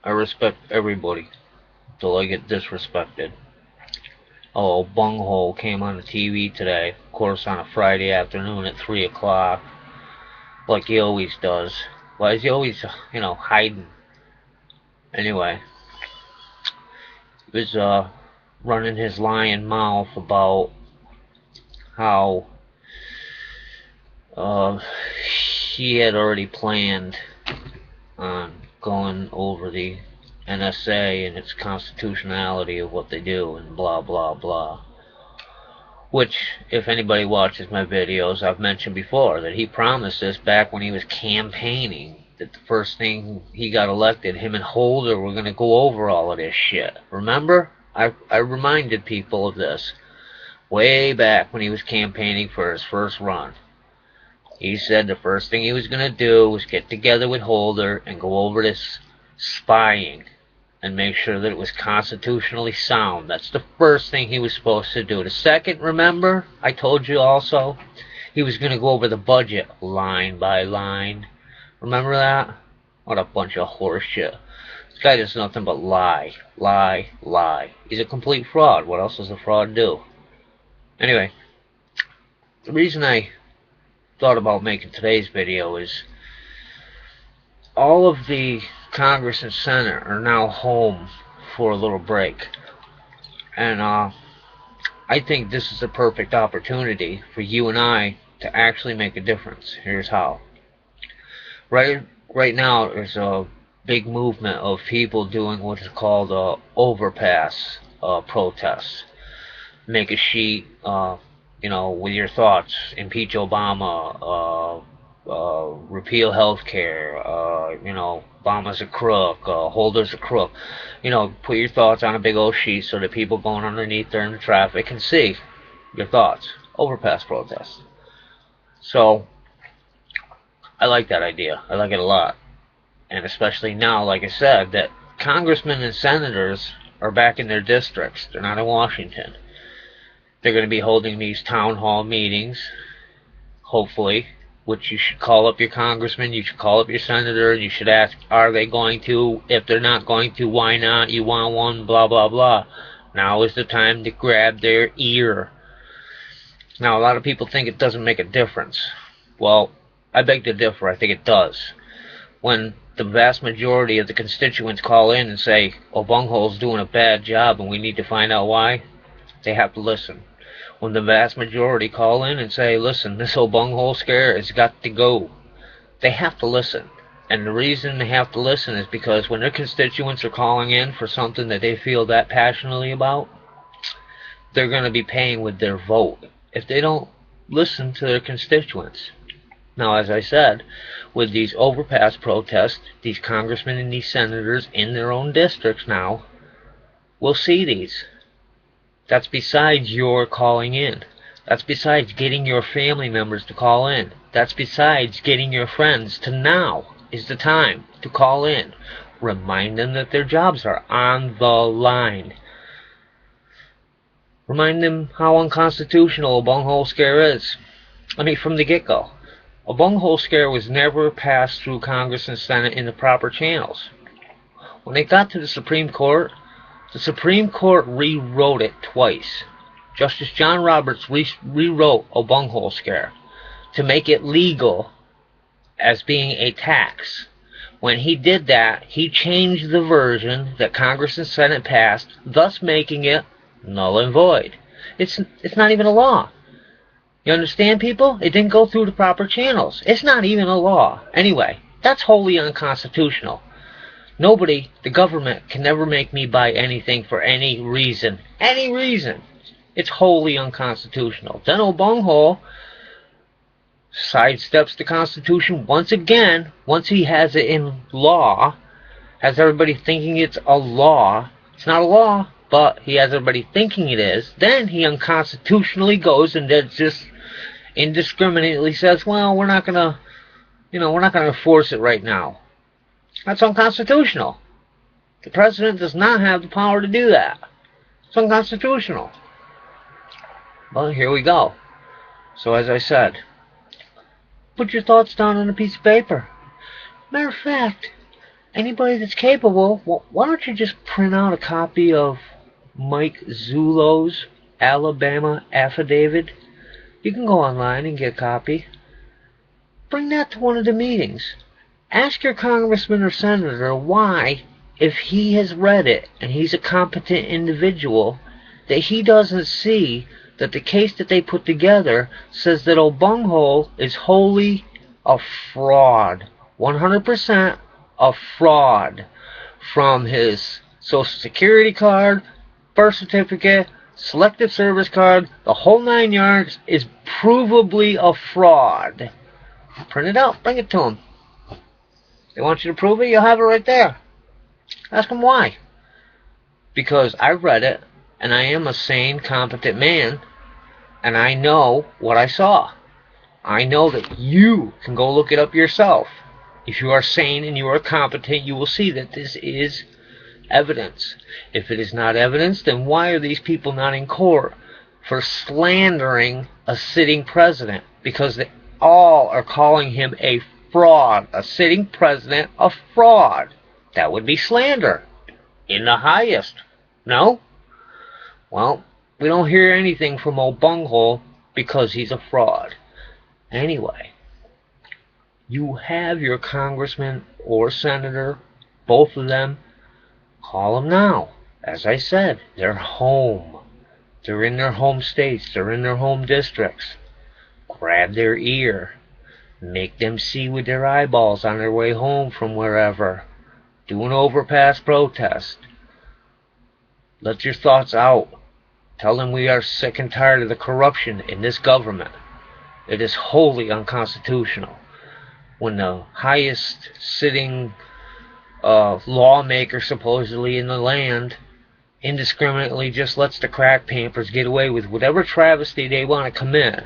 I respect everybody till I get disrespected. Oh, Bunghole came on the TV today, of course on a Friday afternoon at 3 o'clock, like he always does. Why is he always, hiding? Anyway, he was running his lion mouth about how uh, he had already planned on going over the NSA and its constitutionality of what they do and blah blah blah. Which, if anybody watches my videos, I've mentioned before that he promised this back when he was campaigning. That the first thing he got elected, him and Holder were going to go over all of this shit. Remember? I reminded people of this way back when he was campaigning for his first run. He said the first thing he was going to do was get together with Holder and go over this spying and make sure that it was constitutionally sound. That's the first thing he was supposed to do. The second, remember, I told you also, he was going to go over the budget line by line. Remember that? What a bunch of horse shit. This guy does nothing but lie, lie, lie. He's a complete fraud. What else does a fraud do? Anyway, the reason I thought about making today's video is all of the Congress and Senate are now home for a little break. And I think this is a perfect opportunity for you and I to actually make a difference. Here's how. Right now, there's a big movement of people doing what is called overpass protests. Make a sheet, with your thoughts. Impeach Obama. Repeal health care. Obama's a crook. Holder's a crook. Put your thoughts on a big old sheet so that people going underneath there in the traffic can see your thoughts. Overpass protests. So, I like that idea. I like it a lot. And especially now, like I said, that congressmen and senators are back in their districts. They're not in Washington. They're going to be holding these town hall meetings, hopefully, which you should call up your congressman, you should call up your senator, and you should ask, are they going to? If they're not going to, why not? You want one, blah, blah, blah. Now is the time to grab their ear. Now, a lot of people think it doesn't make a difference. Well, I beg to differ. I think it does. When the vast majority of the constituents call in and say, oh, Bunghole's doing a bad job and we need to find out why, they have to listen. When the vast majority call in and say, listen, this whole bunghole scare has got to go, they have to listen. And the reason they have to listen is because when their constituents are calling in for something that they feel that passionately about, they're going to be paying with their vote if they don't listen to their constituents. Now, as I said, with these overpass protests, these congressmen and these senators in their own districts now will see these. That's besides your calling in. That's besides getting your family members to call in. That's besides getting your friends to now is the time to call in. Remind them that their jobs are on the line. Remind them how unconstitutional a bunghole scare is. I mean, from the get-go. A bunghole scare was never passed through Congress and Senate in the proper channels. When it got to the Supreme Court rewrote it twice. Justice John Roberts rewrote a bunghole scare to make it legal as being a tax. When he did that, he changed the version that Congress and Senate passed, thus making it null and void. It's not even a law. You understand, people? It didn't go through the proper channels. It's not even a law. Anyway, that's wholly unconstitutional. Nobody, the government, can never make me buy anything for any reason. Any reason. It's wholly unconstitutional. Then old bunghole sidesteps the Constitution once again, once he has it in law, has everybody thinking it's a law. It's not a law, but he has everybody thinking it is. Then he unconstitutionally goes and just indiscriminately says, well, we're not gonna enforce it right now. That's unconstitutional. The president does not have the power to do that. It's unconstitutional. Well, here we go. So as I said, put your thoughts down on a piece of paper. Matter of fact, anybody that's capable, well, why don't you just print out a copy of Mike Zullo's Alabama affidavit? You can go online and get a copy. Bring that to one of the meetings. Ask your congressman or senator why, if he has read it and he's a competent individual, that he doesn't see that the case that they put together says that O'Bunghole is wholly a fraud. 100% a fraud. From his Social Security card, birth certificate, selective service card, the whole 9 yards is provably a fraud. Print it out, bring it to them. They want you to prove it, you'll have it right there. Ask them why. Because I read it, and I am a sane, competent man, and I know what I saw. I know that you can go look it up yourself. If you are sane and you are competent, you will see that this is evidence. If it is not evidence, then why are these people not in court for slandering a sitting president? Because they all are calling him a fraud, a sitting president, a fraud. That would be slander in the highest. No? Well, we don't hear anything from O'Bunghole because he's a fraud. Anyway, you have your congressman or senator, both of them. Call them now. As I said, they're home. They're in their home states. They're in their home districts. Grab their ear. Make them see with their eyeballs on their way home from wherever. Do an overpass protest. Let your thoughts out. Tell them we are sick and tired of the corruption in this government. It is wholly unconstitutional. When the highest sitting lawmaker supposedly in the land indiscriminately just lets the crack pampers get away with whatever travesty they want to commit,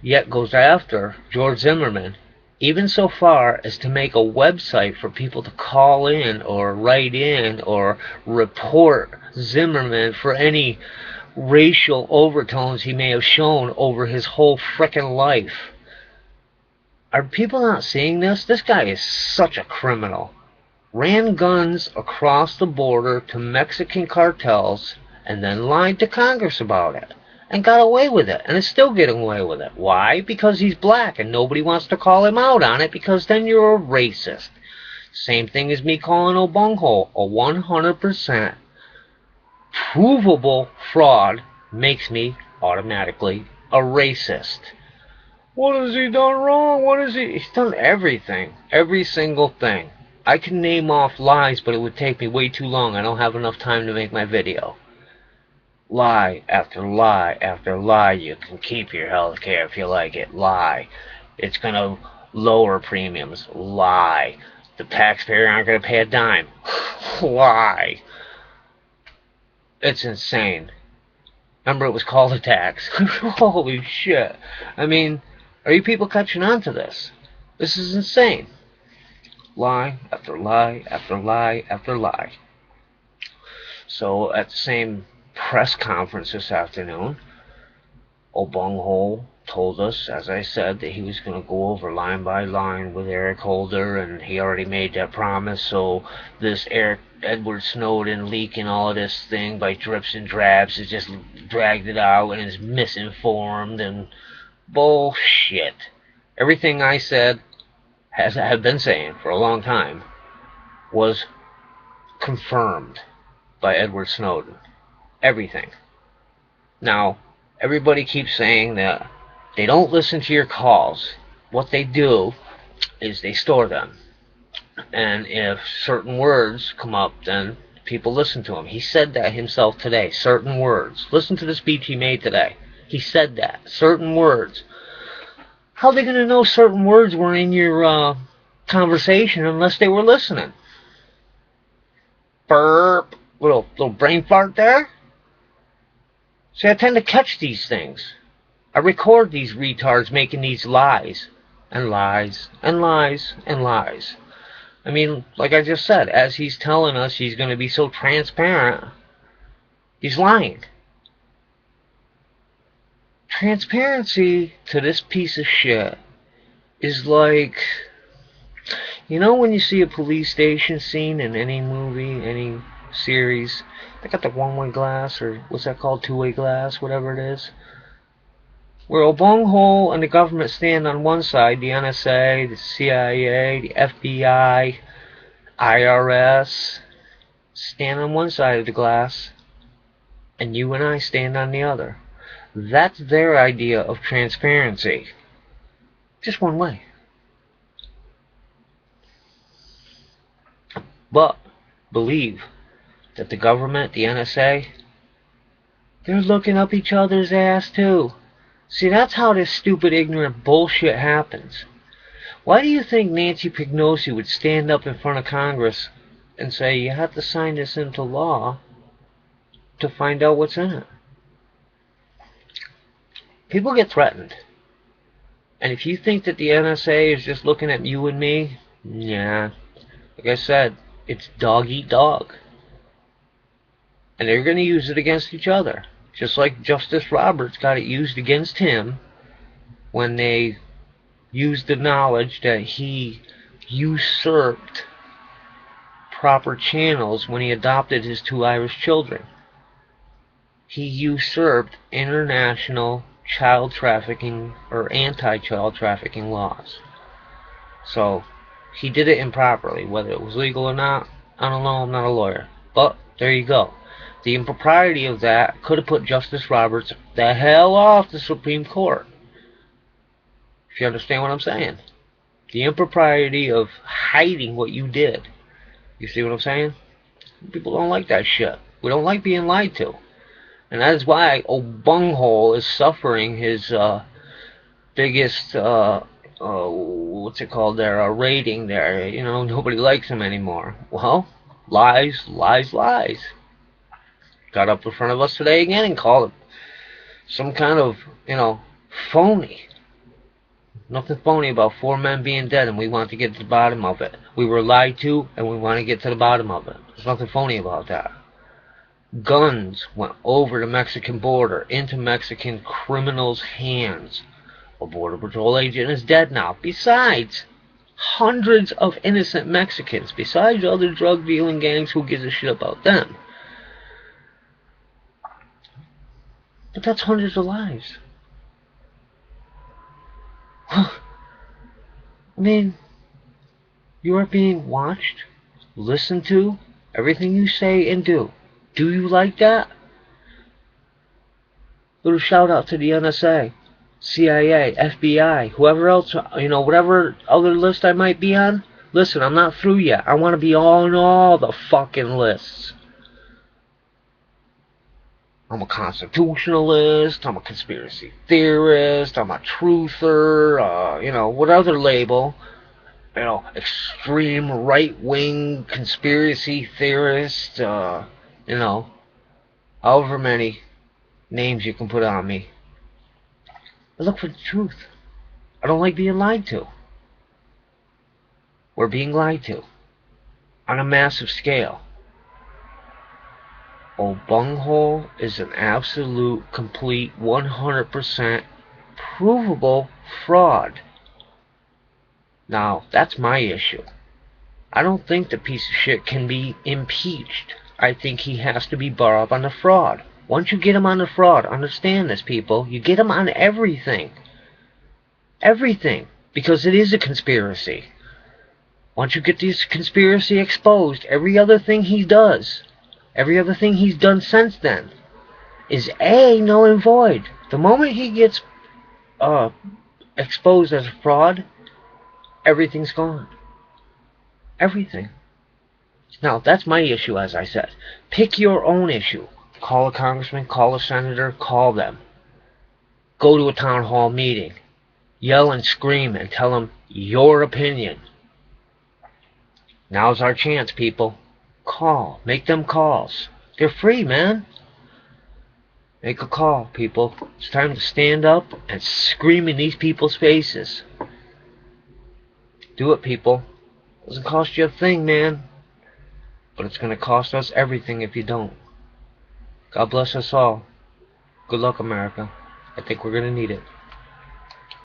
yet goes after George Zimmerman, even so far as to make a website for people to call in or write in or report Zimmerman for any racial overtones he may have shown over his whole frickin' life. Are people not seeing this? This guy is such a criminal. Ran guns across the border to Mexican cartels and then lied to Congress about it. And got away with it, and is still getting away with it. Why? Because he's black, and nobody wants to call him out on it, because then you're a racist. Same thing as me calling O'Bunghole a 100% provable fraud makes me automatically a racist. What has he done wrong? He's done everything. Every single thing. I can name off lies, but it would take me way too long. I don't have enough time to make my video. Lie after lie after lie. You can keep your health care if you like it. Lie. It's going to lower premiums. Lie. The taxpayer aren't going to pay a dime. Lie. It's insane. Remember, it was called a tax. Holy shit. I mean, are you people catching on to this? This is insane. Lie after lie after lie after lie. So, at the same press conference this afternoon, O'Bunghole told us, as I said, that he was going to go over line by line with Eric Holder, and he already made that promise. So this Edward Snowden leaking all of this thing by drips and drabs has just dragged it out and is misinformed and bullshit. Everything I said, as I have been saying for a long time, was confirmed by Edward Snowden. Everything. Now, everybody keeps saying that they don't listen to your calls. What they do is they store them. And if certain words come up, then people listen to him. He said that himself today. Certain words. Listen to the speech he made today. He said that. Certain words. How are they going to know certain words were in your conversation unless they were listening? Burp. Little brain fart there. See, I tend to catch these things. I record these retards making these lies. And lies. And lies. And lies. I mean, like I just said, as he's telling us he's going to be so transparent, he's lying. Transparency to this piece of shit is like, You know when you see a police station scene in any movie, any series, they got the one-way glass, or what's that called, two-way glass, whatever it is, where a bunghole and the government stand on one side, the NSA, the CIA, the FBI, IRS, stand on one side of the glass, and you and I stand on the other. That's their idea of transparency. Just one way. But believe that the government, the NSA, they're looking up each other's ass too. See, that's how this stupid, ignorant bullshit happens. Why do you think Nancy Pelosi would stand up in front of Congress and say, you have to sign this into law to find out what's in it? People get threatened. And if you think that the NSA is just looking at you and me, yeah, like I said, it's dog eat dog. And they're going to use it against each other. Just like Justice Roberts got it used against him when they used the knowledge that he usurped proper channels when he adopted his 2 Irish children. He usurped international child trafficking or anti-child trafficking laws. So he did it improperly. Whether it was legal or not, I don't know, I'm not a lawyer. But there you go. The impropriety of that could have put Justice Roberts the hell off the Supreme Court. If you understand what I'm saying. The impropriety of hiding what you did. You see what I'm saying? People don't like that shit. We don't like being lied to. And that is why old bunghole is suffering his biggest, what's it called there, rating there. You know, nobody likes him anymore. Well, lies, lies, lies. Got up in front of us today again and called it some kind of, phony. Nothing phony about 4 men being dead, and we want to get to the bottom of it. We were lied to, and we want to get to the bottom of it. There's nothing phony about that. Guns went over the Mexican border into Mexican criminals' hands. A Border Patrol agent is dead now. Besides, hundreds of innocent Mexicans. Besides other drug-dealing gangs, who gives a shit about them? But that's hundreds of lives. I mean, you are being watched, listened to, everything you say and do. Do you like that? Little shout out to the NSA, CIA, FBI, whoever else, whatever other list I might be on. Listen, I'm not through yet. I want to be on all the fucking lists. I'm a constitutionalist, I'm a conspiracy theorist, I'm a truther, what other label? Extreme right-wing conspiracy theorist, however many names you can put on me. I look for the truth. I don't like being lied to. We're being lied to on a massive scale. Old bunghole is an absolute, complete, 100% provable fraud. Now, that's my issue. I don't think the piece of shit can be impeached. I think he has to be brought up on the fraud. Once you get him on the fraud, understand this, people, you get him on everything. Everything. Because it is a conspiracy. Once you get this conspiracy exposed, every other thing he does, every other thing he's done since then, is null and void. The moment he gets exposed as a fraud, everything's gone. Everything. Now, that's my issue, as I said. Pick your own issue. Call a congressman, call a senator, call them. Go to a town hall meeting. Yell and scream and tell them your opinion. Now's our chance, people. Call. Make them calls. They're free, man. Make a call, people. It's time to stand up and scream in these people's faces. Do it, people. Doesn't cost you a thing, man. But it's going to cost us everything if you don't. God bless us all. Good luck, America. I think we're going to need it.